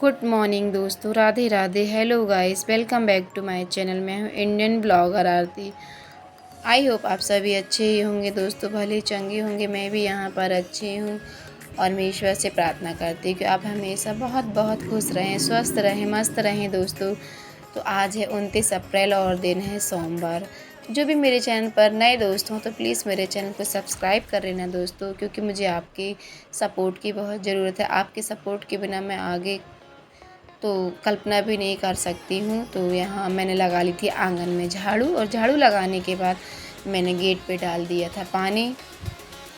Good morning दोस्तों, Radhe Radhe. Hello guys, welcome back to my channel. मैं हूँ Indian blogger Aarti. I hope आप सभी अच्छे ही होंगे दोस्तों, भले चंगे होंगे। मैं भी यहाँ पर अच्छी हूँ और मैं ईश्वर से प्रार्थना करती हूँ कि आप हमेशा बहुत बहुत खुश रहें, स्वस्थ रहें, मस्त रहें दोस्तों। तो आज है 29 अप्रैल और दिन है सोमवार। जो भी मेरे चैनल पर नए दोस्त हों तो प्लीज़ मेरे चैनल को सब्सक्राइब कर लेना दोस्तों, क्योंकि मुझे आपकी सपोर्ट की बहुत ज़रूरत है। आपके सपोर्ट के बिना मैं आगे तो कल्पना भी नहीं कर सकती हूँ। तो यहाँ मैंने लगा ली थी आंगन में झाड़ू, और झाड़ू लगाने के बाद मैंने गेट पे डाल दिया था पानी,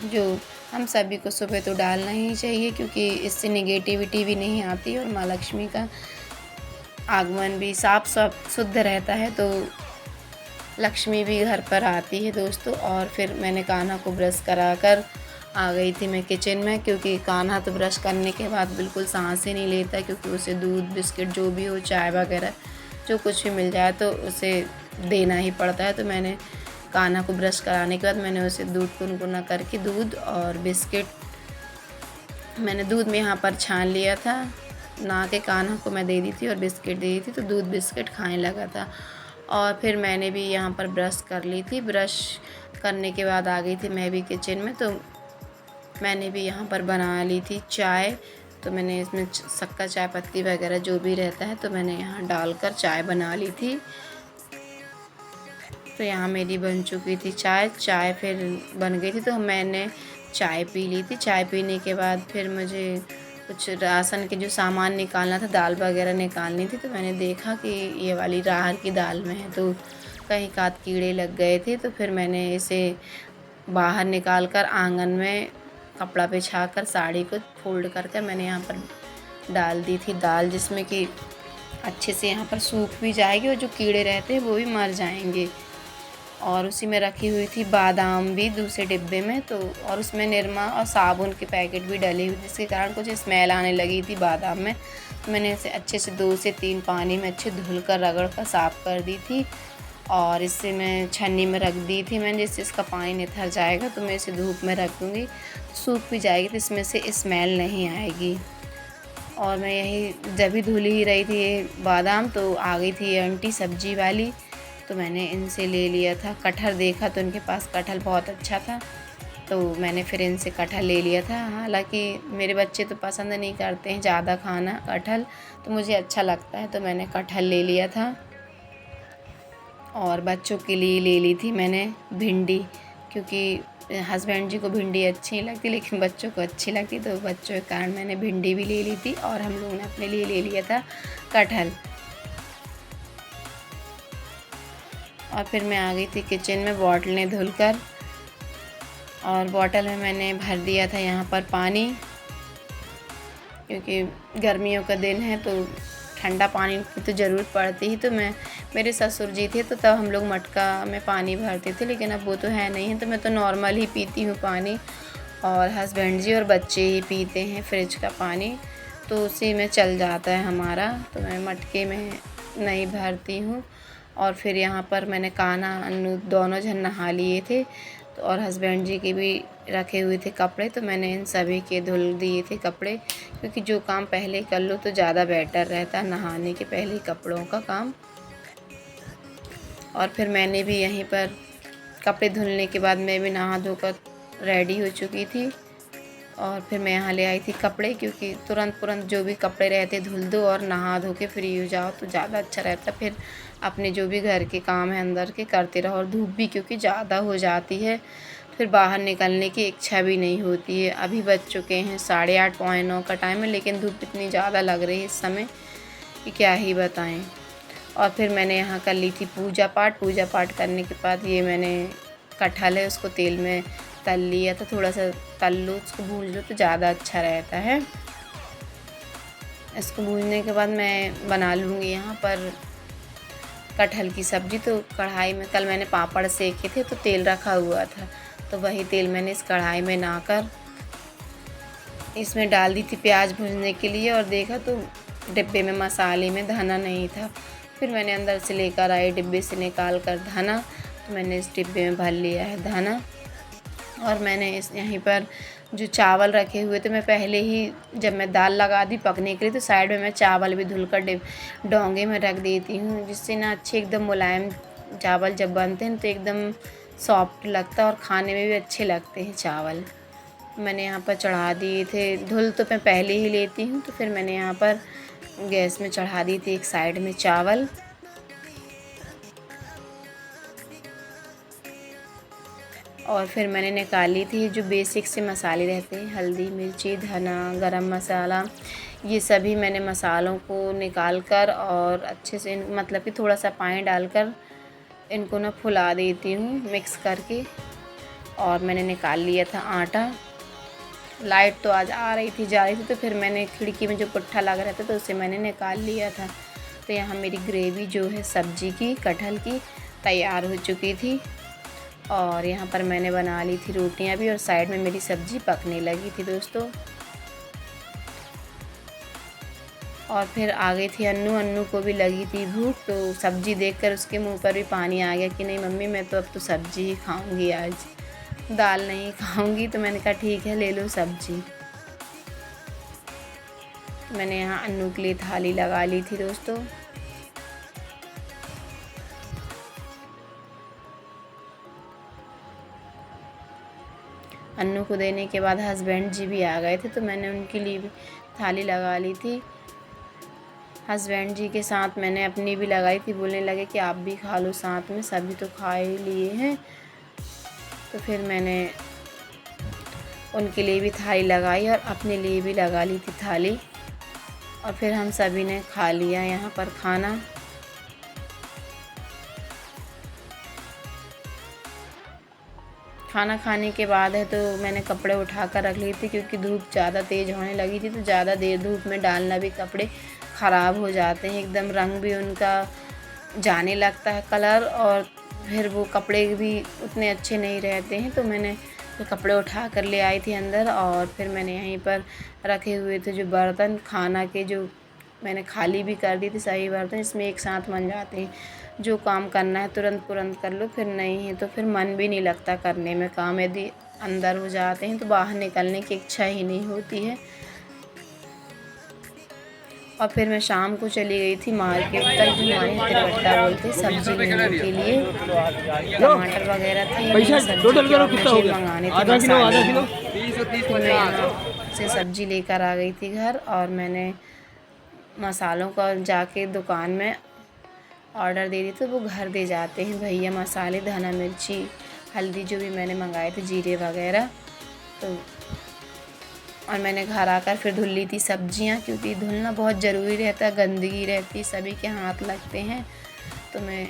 जो हम सभी को सुबह तो डालना ही चाहिए, क्योंकि इससे नेगेटिविटी भी नहीं आती और माँ लक्ष्मी का आगमन भी साफ शुद्ध रहता है, तो लक्ष्मी भी घर पर आती है दोस्तों। और फिर मैंने कान्हा को ब्रश कराकर आ गई थी मैं किचन में, क्योंकि कान्हा तो ब्रश करने के बाद बिल्कुल सांस ही नहीं लेता, क्योंकि उसे दूध बिस्किट जो भी हो, चाय वगैरह जो कुछ भी मिल जाए तो उसे देना ही पड़ता है। तो मैंने कान्हा को ब्रश कराने के बाद मैंने उसे दूध गुनगुना करके दूध और बिस्किट, मैंने दूध में यहाँ पर छान लिया था, ना के कान्हा को मैं दे दी थी और बिस्किट दे दी थी, तो दूध बिस्किट खाने लगा था। और फिर मैंने भी यहाँ पर ब्रश कर ली थी। ब्रश करने के बाद आ गई थी मैं भी किचन में, तो मैंने भी यहाँ पर बना ली थी चाय। तो मैंने इसमें शक्कर, चाय पत्ती वगैरह जो भी रहता है तो मैंने यहाँ डालकर चाय बना ली थी। तो यहाँ मेरी बन चुकी थी चाय फिर बन गई थी, तो मैंने चाय पी ली थी। चाय पीने के बाद फिर मुझे कुछ राशन के जो सामान निकालना था, दाल वगैरह निकालनी थी, तो मैंने देखा कि ये वाली राहर की दाल में है, तो कहीं काद कीड़े लग गए थे। तो फिर मैंने इसे बाहर निकाल कर आंगन में कपड़ा बिछा कर साड़ी को फोल्ड करके मैंने यहाँ पर डाल दी थी दाल, जिसमें कि अच्छे से यहाँ पर सूख भी जाएगी और जो कीड़े रहते हैं वो भी मर जाएंगे। और उसी में रखी हुई थी बादाम भी दूसरे डिब्बे में, तो और उसमें निरमा और साबुन के पैकेट भी डले हुए, जिसके कारण कुछ स्मेल आने लगी थी बादाम में। तो मैंने इसे अच्छे से 2 से 3 पानी में अच्छे धुल कर रगड़ कर साफ़ कर दी थी, और इससे मैं छन्नी में रख दी थी मैंने, जिससे इसका पानी निथर जाएगा। तो मैं इसे धूप में रख दूँगी, सूख भी जाएगी, तो इसमें से स्मेल नहीं आएगी। और मैं यही जब भी धुल ही रही थी ये बादाम, तो आ गई थी ये आंटी सब्जी वाली, तो मैंने इनसे ले लिया था कटहल। देखा तो इनके पास कटहल बहुत अच्छा था, तो मैंने फिर इनसे कटहल ले लिया था। हालांकि मेरे बच्चे तो पसंद नहीं करते हैं ज़्यादा खाना कटहल, तो मुझे अच्छा लगता है, तो मैंने कटहल ले लिया था। और बच्चों के लिए ले ली थी मैंने भिंडी, क्योंकि हस्बैंड जी को भिंडी अच्छी नहीं लगती, लेकिन बच्चों को अच्छी लगती, तो बच्चों के कारण मैंने भिंडी भी ले ली थी। और हम लोगों ने अपने लिए ले लिया था कटहल। और फिर मैं आ गई थी किचन में बॉटलें धुलकर, और बॉटल में मैंने भर दिया था यहाँ पर पानी, क्योंकि गर्मियों का दिन है तो ठंडा पानी की तो ज़रूरत पड़ती ही। तो मेरे ससुर जी थे तो तब हम लोग मटका में पानी भरते थे, लेकिन अब वो तो है नहीं है, तो मैं तो नॉर्मल ही पीती हूँ पानी। और हस्बैंड जी और बच्चे ही पीते हैं फ्रिज का पानी, तो उसी में चल जाता है हमारा, तो मैं मटके में नहीं भरती हूँ। और फिर यहाँ पर मैंने कान्हा अन्नू दोनों जन नहा लिए थे, तो और हस्बैंड जी के भी रखे हुए थे कपड़े, तो मैंने इन सभी के धुल दिए थे कपड़े, क्योंकि जो काम पहले कर लो तो ज़्यादा बेटर रहता है, नहाने के पहले कपड़ों का काम। और फिर मैंने भी यहीं पर कपड़े धुलने के बाद मैं भी नहा धोकर रेडी हो चुकी थी, और फिर मैं यहाँ ले आई थी कपड़े, क्योंकि तुरंत जो भी कपड़े रहते धुल दो और नहा धो के फ्री हो जाओ तो ज़्यादा अच्छा रहता। फिर अपने जो भी घर के काम है अंदर के करते रहो, और धूप भी क्योंकि ज़्यादा हो जाती है, फिर बाहर निकलने की इच्छा भी नहीं होती है। अभी बज चुके हैं 8:30 पौने 9 का टाइम है, लेकिन धूप इतनी ज़्यादा लग रही है इस समय कि क्या ही बताएं। और फिर मैंने यहाँ कर ली थी पूजा पाठ करने के बाद ये मैंने कटहल है उसको तेल में तल लिया था, थोड़ा सा तल लो, उसको भून लो तो ज़्यादा अच्छा रहता है। इसको भूनने के बाद मैं बना लूँगी यहाँ पर कटहल की सब्ज़ी। तो कढ़ाई में कल मैंने पापड़ सेके थे, तो तेल रखा हुआ था, तो वही तेल मैंने इस कढ़ाई में नाकर इसमें डाल दी थी प्याज भूनने के लिए। और देखा तो डिब्बे में मसाले में धना नहीं था, फिर मैंने अंदर से लेकर आई डिब्बे से निकाल कर धना, तो मैंने इस डिब्बे में भर लिया है धना। और मैंने इस यहीं पर जो चावल रखे हुए थे, मैं पहले ही जब मैं दाल लगा दी पकने के लिए तो साइड में मैं चावल भी धुलकर डोंगे में रख देती हूँ, जिससे ना अच्छे एकदम मुलायम चावल जब बनते हैं तो एकदम सॉफ्ट लगता है और खाने में भी अच्छे लगते हैं चावल। मैंने यहाँ पर चढ़ा दिए थे, धुल तो मैं पहले ही लेती हूँ, तो फिर मैंने यहाँ पर गैस में चढ़ा दी थी एक साइड में चावल। और फिर मैंने निकाली थी जो बेसिक से मसाले रहते हैं, हल्दी, मिर्ची, धना, गरम मसाला, ये सभी मैंने मसालों को निकाल कर और अच्छे से मतलब कि थोड़ा सा पानी डालकर इनको ना फुला देती हूँ मिक्स करके। और मैंने निकाल लिया था आटा। लाइट तो आज आ रही थी जा रही थी, तो फिर मैंने खिड़की में जो पुट्ठा लगा रहता तो उसे मैंने निकाल लिया था। तो यहाँ मेरी ग्रेवी जो है सब्जी की, कटहल की, तैयार हो चुकी थी। और यहाँ पर मैंने बना ली थी रोटियाँ भी और साइड में मेरी सब्ज़ी पकने लगी थी दोस्तों। और फिर आ गई थी अन्नू को भी लगी थी भूख, तो सब्ज़ी देखकर उसके मुंह पर भी पानी आ गया कि नहीं मम्मी मैं तो अब तो सब्ज़ी ही खाऊंगी, आज दाल नहीं खाऊंगी। तो मैंने कहा ठीक है ले लो सब्ज़ी। मैंने यहाँ अन्नू के लिए थाली लगा ली थी दोस्तों। अन्नू को देने के बाद हस्बैंड जी भी आ गए थे, तो मैंने उनके लिए भी थाली लगा ली थी। हस्बैंड जी के साथ मैंने अपनी भी लगाई थी, बोलने लगे कि आप भी खा लो साथ में, सभी तो खा ही लिए हैं। तो फिर मैंने उनके लिए भी थाली लगाई और अपने लिए भी लगा ली थी थाली। और फिर हम सभी ने खा लिया यहाँ पर खाना। खाना खाने के बाद है तो मैंने कपड़े उठा कर रख लिए थे, क्योंकि धूप ज़्यादा तेज़ होने लगी थी, तो ज़्यादा देर धूप में डालना भी कपड़े ख़राब हो जाते हैं, एकदम रंग भी उनका जाने लगता है कलर, और फिर वो कपड़े भी उतने अच्छे नहीं रहते हैं। तो मैंने फिर कपड़े उठा कर ले आई थी अंदर। और फिर मैंने यहीं पर रखे हुए थे जो बर्तन खाना के, जो मैंने खाली भी कर दी थी सभी बर्तन, इसमें एक साथ बन जाते हैं। जो काम करना है तुरंत कर लो, फिर नहीं है तो फिर मन भी नहीं लगता करने में काम। यदि अंदर हो जाते हैं तो बाहर निकलने की इच्छा ही नहीं होती है। और फिर मैं शाम को चली गई थी मार्केट तक, जो हमारे तिरवट्टा बोलते सब्जी लेने के लिए। टमाटर वगैरह थे, सब्जी मंगाने थे मसाले। फिर मैं यहाँ से सब्जी लेकर आ गई थी घर, और मैंने मसालों का जाके दुकान में ऑर्डर दे दी तो वो घर दे जाते हैं भैया मसाले, धना, मिर्ची, हल्दी, जो भी मैंने मंगाए थे, जीरे वगैरह। तो और मैंने घर आकर फिर धुल ली थी सब्जियां, क्योंकि धुलना बहुत ज़रूरी रहता है, गंदगी रहती है, सभी के हाथ लगते हैं। तो मैं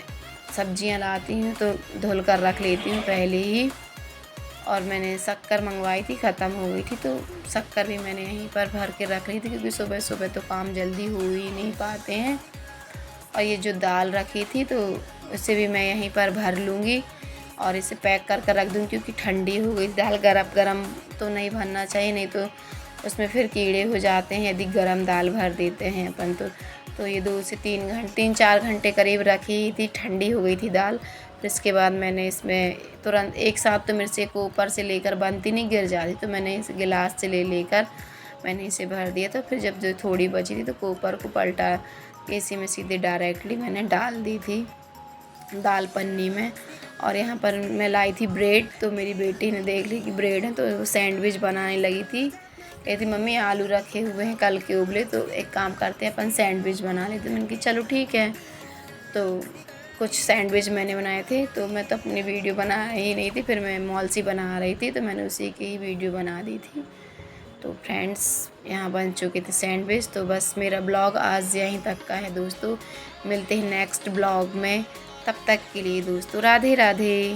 सब्जियां लाती हूँ तो धुल कर रख लेती हूँ पहले ही। और मैंने शक्कर मंगवाई थी, ख़त्म हो गई थी, तो शक्कर भी मैंने यहीं पर भर के रख ली थी, क्योंकि सुबह सुबह तो काम जल्दी हो ही नहीं पाते हैं। और ये जो दाल रखी थी तो उसे भी मैं यहीं पर भर लूँगी और इसे पैक कर कर रख दूँगी, क्योंकि ठंडी हो गई दाल। गरम तो नहीं भरना चाहिए, नहीं तो उसमें फिर कीड़े हो जाते हैं यदि गरम दाल भर देते हैं अपन तो ये 2 से 3-4 घंटे करीब रखी थी, ठंडी हो गई थी दाल। फिर इसके बाद मैंने इसमें तुरंत एक साथ तो मेरे से को ऊपर से लेकर बनती नहीं, गिर जाती, तो मैंने इस गिलास से लेकर मैंने इसे भर दिया। तो फिर जब जो थोड़ी बची थी तो कुकर को पलटा इसी में सीधे डायरेक्टली मैंने डाल दी थी दाल पन्नी में। और यहाँ पर मैं लाई थी ब्रेड, तो मेरी बेटी ने देख ली कि ब्रेड है, तो वो सैंडविच बनाने लगी थी। कहती मम्मी आलू रखे हुए हैं कल के उबले, तो एक काम करते हैं अपन सैंडविच बना लेते। मैंने कहा चलो ठीक है। तो कुछ सैंडविच मैंने बनाए थे, तो मैं तो अपनी वीडियो बना ही नहीं थी, फिर मैं मॉल सी बना रही थी, तो मैंने उसी की ही वीडियो बना दी थी। तो फ्रेंड्स यहाँ बन चुके थे सैंडविच। तो बस मेरा ब्लॉग आज यहीं तक का है दोस्तों, मिलते हैं नेक्स्ट ब्लॉग में। तब तक के लिए दोस्तों राधे राधे।